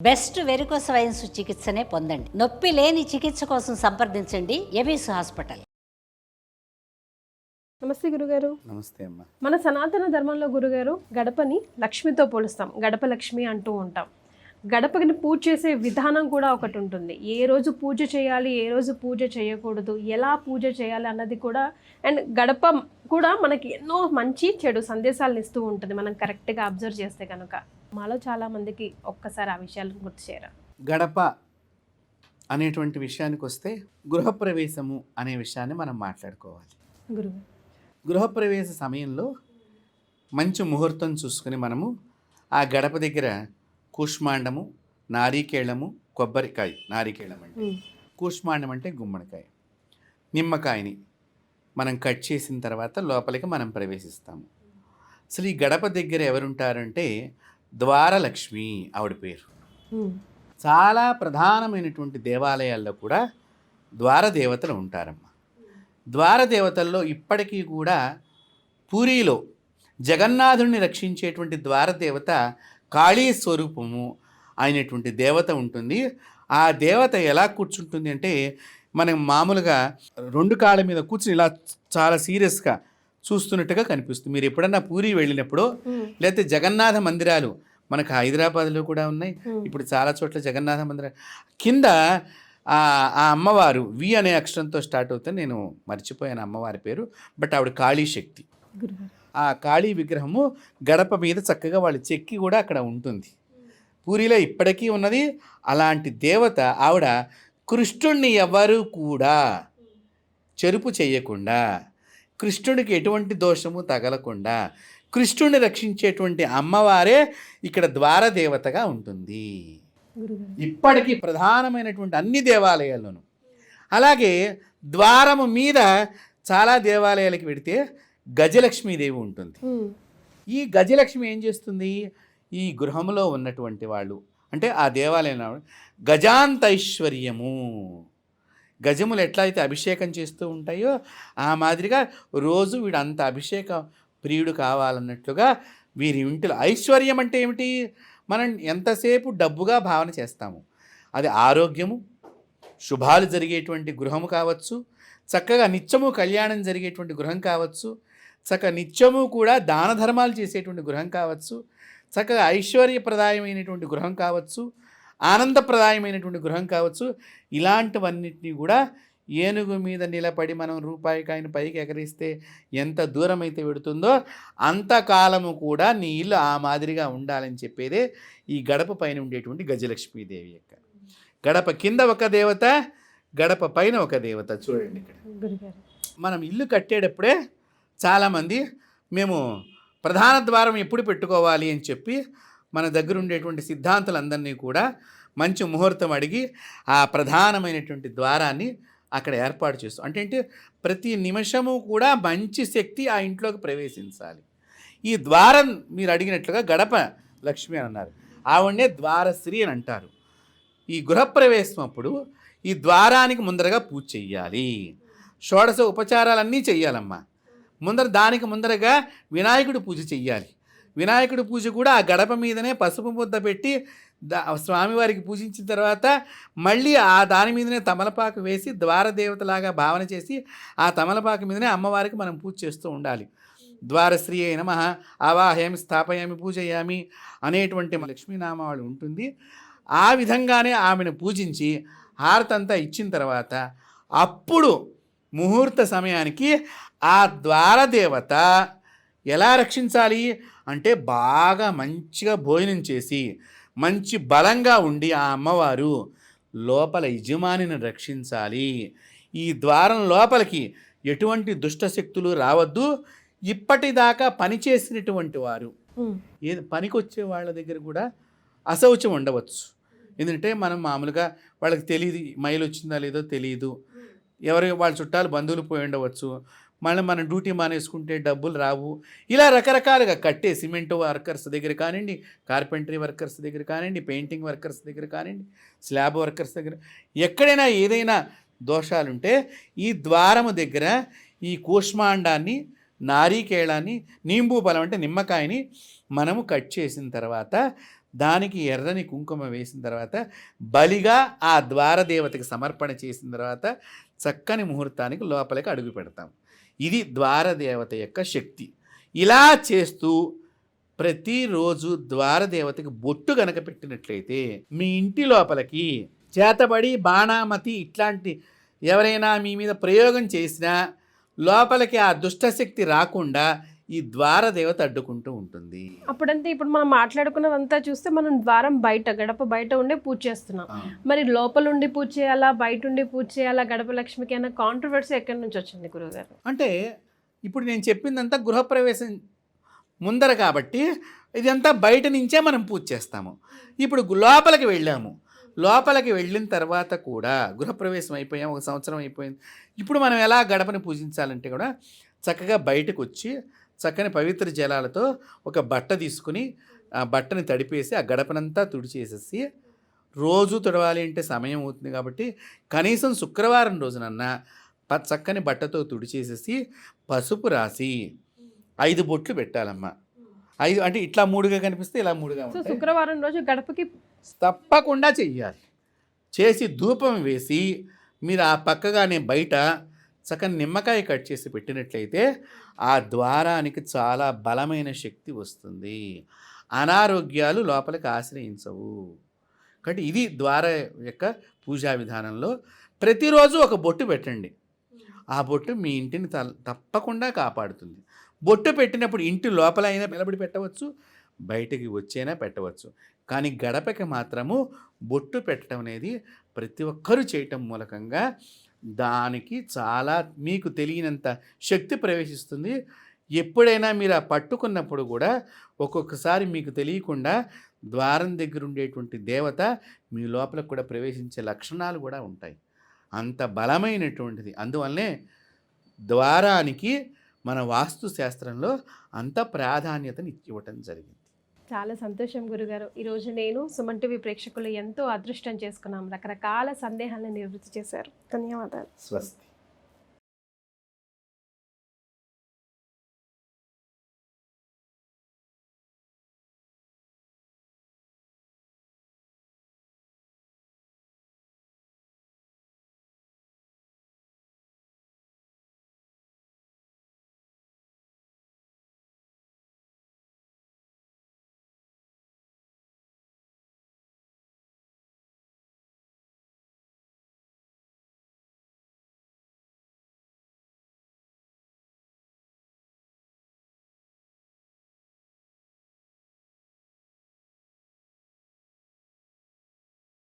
Best varicose wines చికిత్సనే పొందండి. నొప్పి లేని చికిత్స కోసం సంప్రదించండి ఎబిస్ హాస్పిటల్. నమస్తే గురుగారు. నమస్తే అమ్మ. మన సనాతన ధర్మంలో గురుగారు గడపని లక్ష్మితో పోలుస్తాం. గడప లక్ష్మి అంటూ ఉంటాం. గడపని పూజ చేసే విధానం కూడా ఒకటి ఉంటుంది. ఏ రోజు పూజ చేయాలి, ఏ రోజు పూజ చేయకూడదు, ఎలా పూజ చేయాలి అన్నది కూడా. అండ్ గడప కూడా మనకి ఎన్నో మంచి చెడు సందేశాలను ఇస్తూ ఉంటుంది మనం కరెక్ట్గా అబ్జర్వ్ చేస్తే కనుక. మాలో చాలా మందికి ఒక్కసారి ఆ విషయాలు గుర్తు చేయరా? గడప అనేటువంటి విషయానికి వస్తే గృహప్రవేశము అనే విషయాన్ని మనం మాట్లాడుకోవాలి. గురుగారు, గృహప్రవేశ సమయంలో మంచి ముహూర్తం చూసుకుని మనము ఆ గడప దగ్గర కూష్మాండము, నారికేళము, కొబ్బరికాయ, నారికేళం అంటే కూష్మాండం అంటే గుమ్మడికాయ, నిమ్మకాయని మనం కట్ చేసిన తర్వాత లోపలికి మనం ప్రవేశిస్తాము. అసలు ఈ గడప దగ్గర ఎవరుంటారంటే ద్వారలక్ష్మి ఆవిడ పేరు. చాలా ప్రధానమైనటువంటి దేవాలయాల్లో కూడా ద్వారదేవతలు ఉంటారమ్మా. ద్వారదేవతల్లో ఇప్పటికీ కూడా పూరీలో జగన్నాథుడిని రక్షించేటువంటి ద్వారదేవత కాళీ స్వరూపము అయినటువంటి దేవత ఉంటుంది. ఆ దేవత ఎలా కూర్చుంటుంది అంటే మనం మామూలుగా రెండు కాళ్ళ మీద కూర్చుని ఇలా చాలా సీరియస్గా చూస్తున్నట్టుగా కనిపిస్తుంది. మీరు ఎప్పుడన్నా పూరి వెళ్ళినప్పుడు, లేకపోతే జగన్నాథ మందిరాలు మనకు హైదరాబాద్లో కూడా ఉన్నాయి, ఇప్పుడు చాలా చోట్ల జగన్నాథ మందిరాలు కింద ఆ అమ్మవారు వి అనే అక్షరంతో స్టార్ట్ అవుతుంది. నేను మర్చిపోయాను అమ్మవారి పేరు, బట్ ఆవిడ కాళీ శక్తి. ఆ కాళీ విగ్రహము గడప మీద చక్కగా వాళ్ళు చెక్కి కూడా అక్కడ ఉంటుంది. పూరిలో ఇప్పటికీ ఉన్నది అలాంటి దేవత. ఆవిడ కృష్ణుణ్ణి ఎవరు కూడా చెరుపు చేయకుండా, కృష్ణుడికి ఎటువంటి దోషము తగలకుండా కృష్ణుడిని రక్షించేటువంటి అమ్మవారే ఇక్కడ ద్వారదేవతగా ఉంటుంది ఇప్పటికీ ప్రధానమైనటువంటి అన్ని దేవాలయాల్లోనూ. అలాగే ద్వారము మీద చాలా దేవాలయాలకు పెడితే గజలక్ష్మీదేవి ఉంటుంది. ఈ గజలక్ష్మి ఏం చేస్తుంది? ఈ గృహంలో ఉన్నటువంటి వాళ్ళు అంటే ఆ దేవాలయం గజాంతైశ్వర్యము, గజములు ఎట్లయితే అభిషేకం చేస్తూ ఉంటాయో ఆ మాదిరిగా రోజు వీడు అంత అభిషేక ప్రియుడు కావాలన్నట్లుగా వీరి ఇంటిలో ఐశ్వర్యం అంటే ఏమిటి? మనం ఎంతసేపు డబ్బుగా భావన చేస్తాము. అది ఆరోగ్యము, శుభాలు జరిగేటువంటి గృహము కావచ్చు, చక్కగా నిత్యము కళ్యాణం జరిగేటువంటి గృహం కావచ్చు, చక్కగా నిత్యము కూడా దాన ధర్మాలు చేసేటువంటి గృహం కావచ్చు, చక్కగా ఐశ్వర్యప్రదాయమైనటువంటి గృహం కావచ్చు, ఆనందప్రదాయమైనటువంటి గృహం కావచ్చు. ఇలాంటివన్నిటినీ కూడా ఏనుగు మీద నిలబడి మనం రూపాయి కాయను పైకి ఎగరిస్తే ఎంత దూరం అయితే పెడుతుందో అంతకాలము కూడా నీ ఇల్లు ఆ మాదిరిగా ఉండాలని చెప్పేదే ఈ గడప పైన ఉండేటువంటి గజలక్ష్మీదేవి యొక్క. గడప కింద ఒక దేవత, గడప పైన ఒక దేవత. చూడండి ఇక్కడ మనం ఇల్లు కట్టేటప్పుడే చాలామంది మేము ప్రధాన ద్వారం ఎప్పుడు పెట్టుకోవాలి అని చెప్పి మన దగ్గర ఉండేటువంటి సిద్ధాంతులందరినీ కూడా మంచి ముహూర్తం అడిగి ఆ ప్రధానమైనటువంటి ద్వారాన్ని అక్కడ ఏర్పాటు చేస్తాం. అంటే ప్రతి నిమిషము కూడా మంచి శక్తి ఆ ఇంట్లోకి ప్రవేశించాలి. ఈ ద్వారం మీరు అడిగినట్లుగా గడప లక్ష్మి అని అన్నారు, ఆవిడనే ద్వారశ్రీ అని అంటారు. ఈ గృహప్రవేశం అప్పుడు ఈ ద్వారానికి ముందరగా పూజ చెయ్యాలి. షోడశ ఉపచారాలన్నీ చెయ్యాలమ్మా. దానికి ముందరగా వినాయకుడి పూజ చెయ్యాలి. వినాయకుడి పూజ కూడా ఆ గడప మీదనే పసుపు ముద్ద పెట్టి స్వామివారికి పూజించిన తర్వాత మళ్ళీ ఆ దాని మీదనే తమలపాకు వేసి ద్వారదేవతలాగా భావన చేసి ఆ తమలపాకు మీదనే అమ్మవారికి మనం పూజ చేస్తూ ఉండాలి. ద్వారశ్రీ అయిన మహా ఆవాహయామి స్థాపయామి పూజయామి అనేటువంటి లక్ష్మీనామావళి ఉంటుంది. ఆ విధంగానే ఆమెను పూజించి హారతంతా ఇచ్చిన తర్వాత అప్పుడు ముహూర్త సమయానికి ఆ ద్వారదేవత ఎలా రక్షించాలి అంటే బాగా మంచిగా భోజనం చేసి మంచి బలంగా ఉండి ఆ అమ్మవారు లోపల యజమానిని రక్షించాలి. ఈ ద్వారం లోపలికి ఎటువంటి దుష్టశక్తులు రావద్దు. ఇప్పటిదాకా పనిచేసినటువంటి వారు పనికొచ్చే వాళ్ళ దగ్గర కూడా అశౌచం ఉండవచ్చు. ఎందుకంటే మనం మామూలుగా వాళ్ళకి తెలియదు, మైలు వచ్చిందా లేదో తెలియదు, వాళ్ళ చుట్టాలు బంధువులు పోయి ఉండవచ్చు, మళ్ళీ మనం డ్యూటీ మానేసుకుంటే డబ్బులు రావు, ఇలా రకరకాలుగా కట్టే సిమెంట్ వర్కర్స్ దగ్గర కానివ్వండి, కార్పెంటరీ వర్కర్స్ దగ్గర కానివ్వండి, పెయింటింగ్ వర్కర్స్ దగ్గర కానివ్వండి, స్లాబ్ వర్కర్స్ దగ్గర ఎక్కడైనా ఏదైనా దోషాలుంటే ఈ ద్వారము దగ్గర ఈ కూష్మాండాన్ని, నారీకేళాన్ని, నీంబూ ఫలం అంటే నిమ్మకాయని మనము కట్ చేసిన తర్వాత దానికి ఎర్రని కుంకుమ వేసిన తర్వాత బలిగా ఆ ద్వారదేవతకి సమర్పణ చేసిన తర్వాత చక్కని ముహూర్తానికి లోపలికి అడుగు పెడతాం. ఇది ద్వారదేవత యొక్క శక్తి. ఇలా చేస్తూ ప్రతిరోజు ద్వారదేవతకి బొట్టు గనక పెట్టినట్లయితే మీ ఇంటి లోపలికి చేతబడి బాణామతి ఇట్లాంటి ఎవరైనా మీ మీద ప్రయోగం చేసినా లోపలికి ఆ దుష్టశక్తి రాకుండా ఈ ద్వారదేవత అడ్డుకుంటూ ఉంటుంది. అప్పుడంటే ఇప్పుడు మనం మాట్లాడుకున్నదంతా చూస్తే మనం ద్వారం బయట గడప బయట ఉండే పూజ చేస్తున్నాం. మరి లోపల ఉండి పూజ చేయాలా, బయట ఉండి పూజ చేయాలా, గడప లక్ష్మికి అన్న కాంట్రవర్సీ ఎక్కడి నుంచి వచ్చింది గురువుగారు? అంటే ఇప్పుడు నేను చెప్పిందంతా గృహప్రవేశం ముందర కాబట్టి ఇదంతా బయట నుంచే మనం పూజ చేస్తాము. ఇప్పుడు లోపలికి వెళ్ళాము, లోపలికి వెళ్ళిన తర్వాత కూడా గృహప్రవేశం అయిపోయాం, 1 సంవత్సరం అయిపోయింది. ఇప్పుడు మనం ఎలా గడపని పూజించాలంటే కూడా చక్కగా బయటకు వచ్చి చక్కని పవిత్ర జలాలతో ఒక బట్ట తీసుకుని ఆ బట్టని తడిపేసి ఆ గడపనంతా తుడిచేసేసి, రోజు తుడవాలి అంటే సమయం అవుతుంది కాబట్టి కనీసం శుక్రవారం రోజునన్నా చక్కని బట్టతో తుడిచేసేసి పసుపు రాసి 5 బొట్లు పెట్టాలమ్మా. 5 అంటే ఇట్లా 3గా కనిపిస్తే ఇలా 3గా సో ఉంటాయి. శుక్రవారం రోజు గడపకి తప్పకుండా చెయ్యాలి. చేసి ధూపం వేసి మీరు ఆ పక్కగానే బయట చక్కని నిమ్మకాయ కట్ చేసి పెట్టినట్లయితే ఆ ద్వారానికి చాలా బలమైన శక్తి వస్తుంది. అనారోగ్యాలు లోపలికి ఆశ్రయించవు. కాబట్టి ఇది ద్వార యొక్క పూజా విధానంలో ప్రతిరోజు ఒక బొట్టు పెట్టండి. ఆ బొట్టు మీ ఇంటిని తప్పకుండా కాపాడుతుంది. బొట్టు పెట్టినప్పుడు ఇంటి లోపల అయినా నిలబడి పెట్టవచ్చు, బయటికి వచ్చైనా పెట్టవచ్చు. కానీ గడపకి మాత్రము బొట్టు పెట్టడం అనేది ప్రతి ఒక్కరూ చేయటం మూలకంగా దానికి చాలా మీకు తెలియనంత శక్తి ప్రవేశిస్తుంది. ఎప్పుడైనా మీరు ఆ పట్టుకున్నప్పుడు కూడా ఒక్కొక్కసారి మీకు తెలియకుండా ద్వారం దగ్గర ఉండేటువంటి దేవత మీ లోపలకు కూడా ప్రవేశించే లక్షణాలు కూడా ఉంటాయి. అంత బలమైనటువంటిది. అందువల్లనే ద్వారానికి మన వాస్తు శాస్త్రంలో అంత ప్రాధాన్యతని ఇవ్వటం జరిగింది. చాలా సంతోషం గురుగారు. ఈరోజు నేను సుమన్ టీవీ ప్రేక్షకులు ఎంతో అదృష్టం చేసుకున్నాం. రకరకాల సందేహాలను నివృత్తి చేశారు. ధన్యవాదాలు. స్వస్తి.